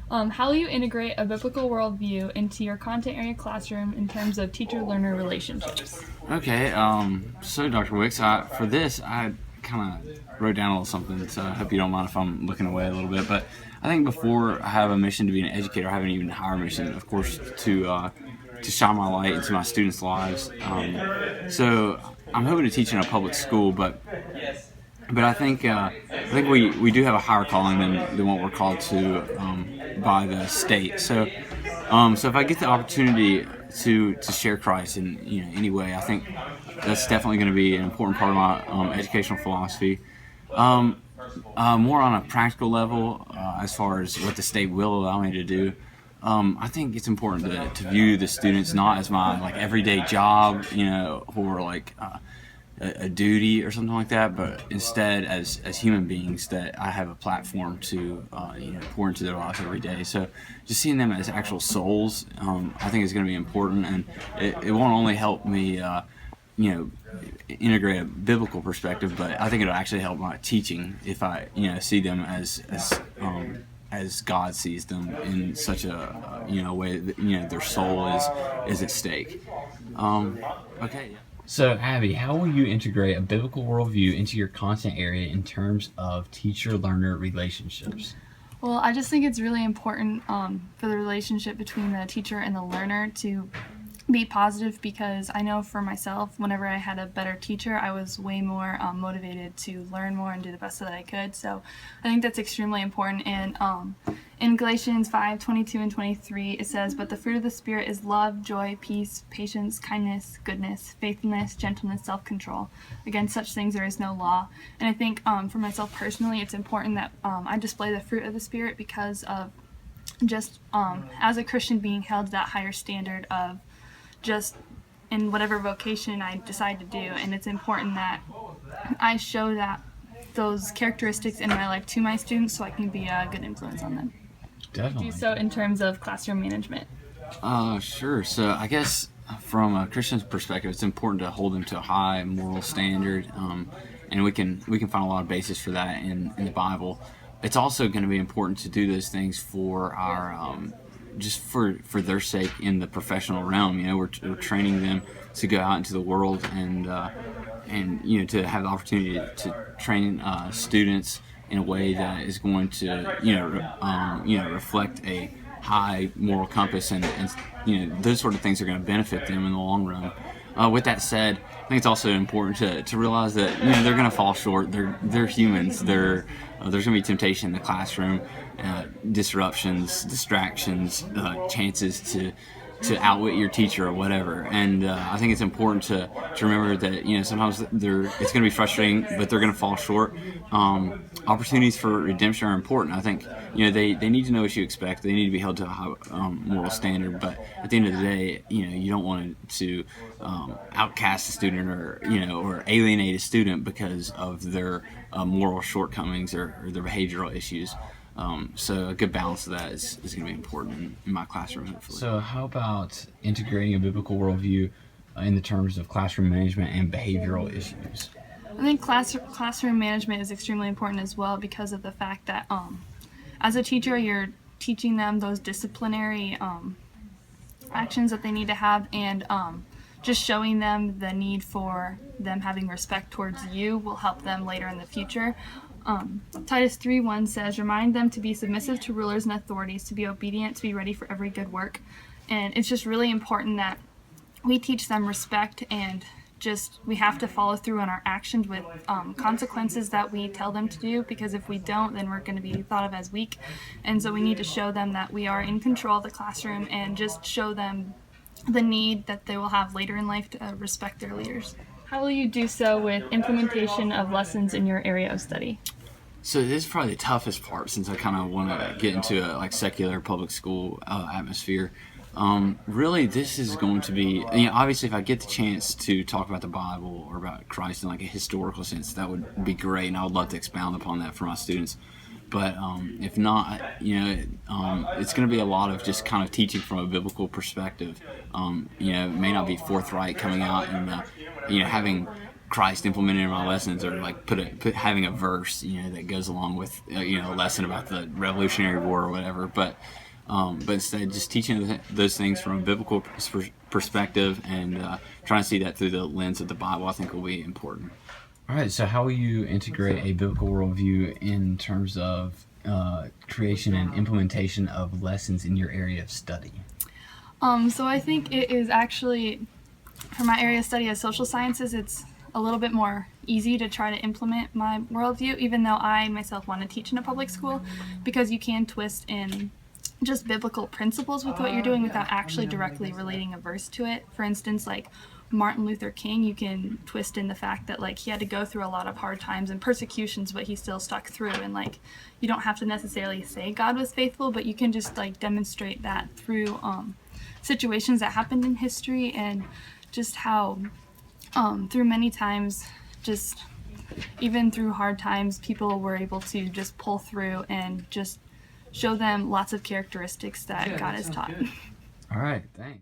How will you integrate a biblical worldview into your content area classroom in terms of teacher-learner relationships? Okay, so Dr. Wicks, for this, I kind of wrote down a little something, so I hope you don't mind if I'm looking away a little bit. But I think before I have a mission to be an educator, I have an even higher mission, of course, to shine my light into my students' lives. So I'm hoping to teach in a public school, but I think we do have a higher calling than what we're called to by the state. So if I get the opportunity to share Christ in any way, I think that's definitely going to be an important part of my educational philosophy. More on a practical level, as far as what the state will allow me to do. I think it's important to view the students not as my everyday job, or a duty or something like that, but instead as human beings that I have a platform to pour into their lives every day. So just seeing them as actual souls, I think is going to be important, and it won't only help me integrate a biblical perspective, but I think it'll actually help my teaching if I see them as God sees them in such a way that their soul is at stake. Okay. So, Abby, how will you integrate a biblical worldview into your content area in terms of teacher-learner relationships? Well, I just think it's really important for the relationship between the teacher and the learner to be positive, because I know for myself, whenever I had a better teacher, I was way more motivated to learn more and do the best that I could. So I think that's extremely important. And in Galatians 5:22 and 23, it says, "But the fruit of the Spirit is love, joy, peace, patience, kindness, goodness, faithfulness, gentleness, self-control. Against such things there is no law." And I think for myself personally, it's important that I display the fruit of the Spirit because of just as a Christian being held to that higher standard of just in whatever vocation I decide to do. And it's important that I show those characteristics in my life to my students so I can be a good influence on them. Definitely. Do so in terms of classroom management. Sure. So I guess from a Christian's perspective, it's important to hold them to a high moral standard, and we can find a lot of basis for that in the Bible. It's also going to be important to do those things for our just for their sake in the professional realm. We're training them to go out into the world and to have the opportunity to train students in a way that is going to reflect a high moral compass, and those sort of things are going to benefit them in the long run. With that said, I think it's also important to realize that they're going to fall short. They're humans. There's going to be temptation in the classroom, disruptions, distractions, chances to outwit your teacher or whatever. And I think it's important to remember that sometimes it's going to be frustrating, but they're going to fall short. Opportunities for redemption are important. I think they need to know what you expect. They need to be held to a high moral standard. But at the end of the day, you don't want to outcast a student or alienate a student because of their moral shortcomings or their behavioral issues. So a good balance of that is going to be important in my classroom, hopefully. So how about integrating a biblical worldview in the terms of classroom management and behavioral issues? I think classroom management is extremely important as well, because of the fact that as a teacher, you're teaching them those disciplinary actions that they need to have, and just showing them the need for them having respect towards you will help them later in the future. Titus 3:1 says, "Remind them to be submissive to rulers and authorities, to be obedient, to be ready for every good work." And it's just really important that we teach them respect, and just we have to follow through on our actions with consequences that we tell them to do, because if we don't, then we're going to be thought of as weak. And so we need to show them that we are in control of the classroom, and just show them the need that they will have later in life to respect their leaders. How will you do so with implementation of lessons in your area of study? So this is probably the toughest part, since I kind of want to get into a secular public school atmosphere. Really, this is going to be, obviously if I get the chance to talk about the Bible or about Christ in a historical sense, that would be great, and I would love to expound upon that for my students. But if not, it's going to be a lot of just kind of teaching from a biblical perspective. It may not be forthright coming out and having Christ implemented in my lessons, or like put having a verse, that goes along with a lesson about the Revolutionary War or whatever. But instead, just teaching those things from a biblical perspective, and trying to see that through the lens of the Bible, I think will be important. All right, so how will you integrate a biblical worldview in terms of creation and implementation of lessons in your area of study? So I think it is actually, for my area of study as social sciences, it's a little bit more easy to try to implement my worldview, even though I myself want to teach in a public school, because you can twist in just biblical principles with what you're doing without actually directly relating a verse to it. For instance, like Martin Luther King, you can twist in the fact that like he had to go through a lot of hard times and persecutions, but he still stuck through, and like you don't have to necessarily say God was faithful, but you can just like demonstrate that through situations that happened in history, and just how through many times, just even through hard times, people were able to just pull through and just show them lots of characteristics that God has taught. All right, thanks.